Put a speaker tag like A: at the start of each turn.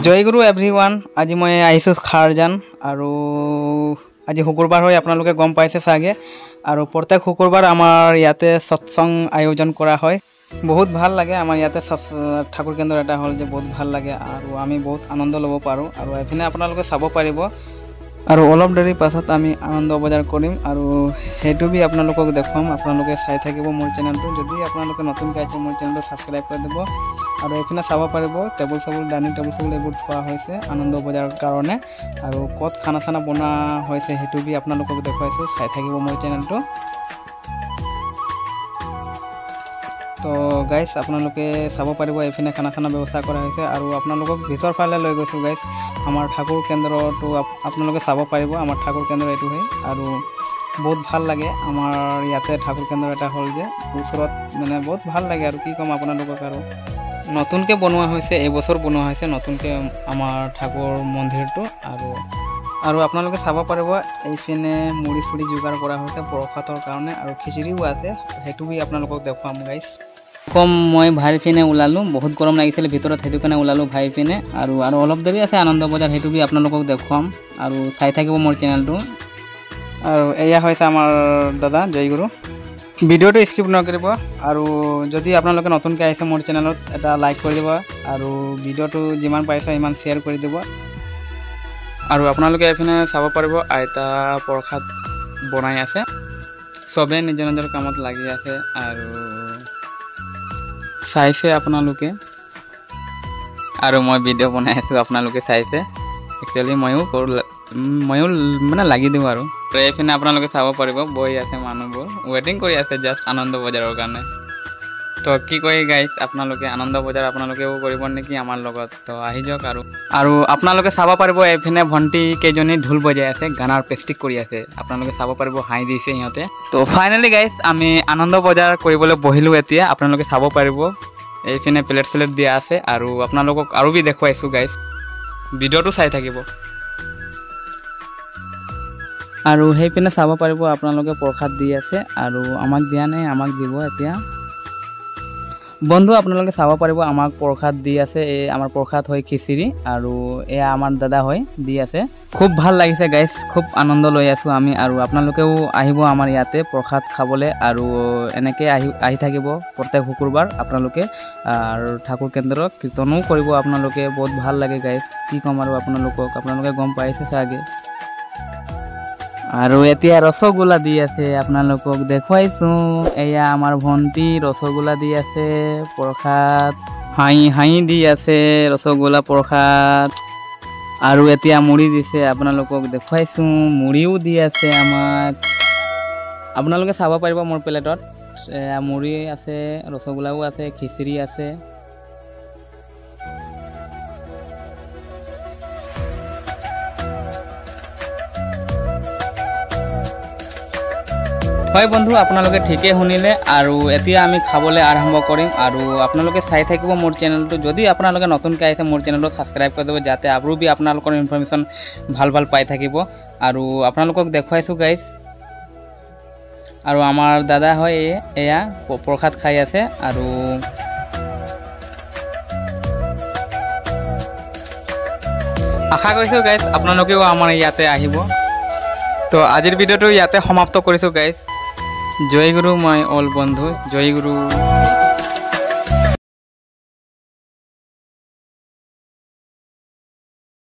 A: जय गुरु एवरीवन। आज मैं आईसो खारजान और आज शुक्रबार हो आपलोके गम पाइसे चागे और प्रत्येक शुक्रबार आमार इते सत्संग आयोजन करा है। बहुत भल लगे आमार इते ठाकुर केन्द्र एटा हल जे बहुत भल लगे और आमी बहुत आनंद लब पारो और एफिने आपलोके चाब पारिब और अलप देरी पाছত आमी आनंद बजार करिम और हेतु भी आपलोকক देखाम। आपलोके चाइ थाकिब मोर चेनेलটো। जदि आपलोके नतुनके आइছে मोर चेनेलটো सबस्क्राइब कर देब और एफिने चाब पारिब टेबुल सेबुल डाइनिंग टेबुल सेबुल एबुर थोआ होइसे आनंद बजार कारणे और कत खाना साना बना होइसे हेतु भी आपलोকক देखाइছো। चाइ थाकिब मोर चेनेलটো। तो गाइस आपलोके चाब पारिब एफिने खाना खाना व्यवस्था करा होइसे और आपलोকক भितर फाले লৈ গৈছো गाइस आमार ठाकुर केन्द्रটো आपलोके चाब पारिब। आमार ठाकुर केन्द्र एटु है और बहुत भल लगे आमार इते ठाकुर केन्द्र एटा हल जे उसरत माने बहुत भल लगे और कि कम आपलोকক और नतुनके बनवा होइसे এবছর बनवा होइसे नतुनके आमार ठाकुर मन्दिरটো और आपलोके चाब पारिब एफिने मुड़ी सुड़ी जोगार करा होइसे प्रसादर कारणे और खिचड़ीও আছে हेतु भी आपलोকক देखाम गाइस। कम मैं भाई पिने ओलालो बहुत गरम लगिছিল ভিতৰত हेतु কাৰণে ओलालो भाई पिने और अलप देरी আছে आनंद बजार हेतु भी आपलोকক देखाम और চাই থাকিব मोर चेनेलটো। और एया होइसे आमार दादा जय गुरु। ভিডিওটো স্কিপ নকৰিব और যদি আপোনালোকে নতুনকৈ আহিছে मोर चेनेলত এটা লাইক কৰি দিব और ভিডিওটো যিমান পাইছে ইমান শেয়াৰ কৰি দিব और আপোনালোকে এফিনে চাব পাৰিব আইতা প্ৰসাদ বনাই আছে সবে নিজৰ নিজৰ কামত লাগি আছে और চাইছে আপোনালোকে और मैं भिडिओ बनाई आছো আপোনালোকে চাইছে एक्चुअली मयो माने লাগি দিও और एफिने আপোনালোকে চাব পাৰিব বহি আছে মানুহবোৰ वेटिंग কৰি আছে জাস্ট आनंद बजाৰৰ কাৰণে। तो कि कय गाइस आपनालोके आनंद बजार आपनालोकेও কৰিব নেকি আমাৰ লগত তো আহি যাওক আৰু आपनालोके চাব পাৰিব এফিনে ভন্টি কেজনী ঢোল বজাই আছে গানাৰ প্ৰেক্টিস কৰি আছে आपनालोके চাব পাৰিব হাই দিছে ইহতে। তো ফাইনালি গাইস আমি আনন্দ বজাৰ কৰিবলৈ বহিলো এতিয়া आपनालोके চাব পাৰিব এফিনে প্লেট স্লেট দিয়া আছে আৰু आपनालोকক আৰু বি দেখুৱাইছো গাইস ভিডিওটো চাই থাকিব আৰু হেপিনে চাব পাৰিব आपनालोके প্ৰসাদ দি আছে আৰু আমাক দিয়া নাই আমাক দিব এতিয়া। बंधु आपनालोके चाब पारिब आमाक प्रसाद दी आछे आमार प्रसाद হয় খিচিৰি और एया आमार दादा হয় दी आछे खूब ভাল লাগিছে गाइस खूब आनंद লৈ আছো আমি और आपनालोकेও আহিব आमार ইয়াতে प्रसाद खाबले और এনেকে আহি থাকিব प्रत्येक शुक्रबार आपनालोके और ठाकुर केन्द्र कीर्तनও কৰিব आपनालोके बहुत ভাল লাগে गाइस কি কম আৰু आपनालोके गम पाइছে सागे और एतिया रसगुल्ला दी आछे आपनालोকক देखुवाइছো एया आमार भंटी रसगुल्ला दी आछे प्रसाद हाई हाई दी आछे रसगुल्ला प्रसाद और एतिया मुड़ी दिसे आपनालोকক देखुवाइছো मुड़ीও दी आछे आमाक आपनालोके चाब पारिब मोर प्लेटत मुड़ी आछे रसगुल्लाও आछे खिचड़ी आछे। হয় বন্ধু আপোনালোকে ঠিকে শুনিলে আৰু এতিয়া আমি খাবলৈ আৰম্ভ কৰিম আৰু আপোনালোকে চাই থাকিব মোৰ চেনেলটো। যদি আপোনালোকে নতুনকৈ আহিছে মোৰ চেনেলটো সাবস্ক্ৰাইব কৰি দিব যাতে আৰু বি আপোনালোকৰ ইনফৰমেশন ভাল ভাল পাই থাকিব আৰু আপোনালোকক দেখুৱাইছো গাইস আৰু আমাৰ দাদা হয় এয়া প্ৰসাদ খাই আছে আৰু আশা কৰিছো গাইস আপোনালোকেও আমাৰ ইয়াতে আহিব। তো আজিৰ ভিডিওটো ইয়াতে সমাপ্ত কৰিছো গাইস। जय गुरु मैं ऑल बंधु जय गुरु।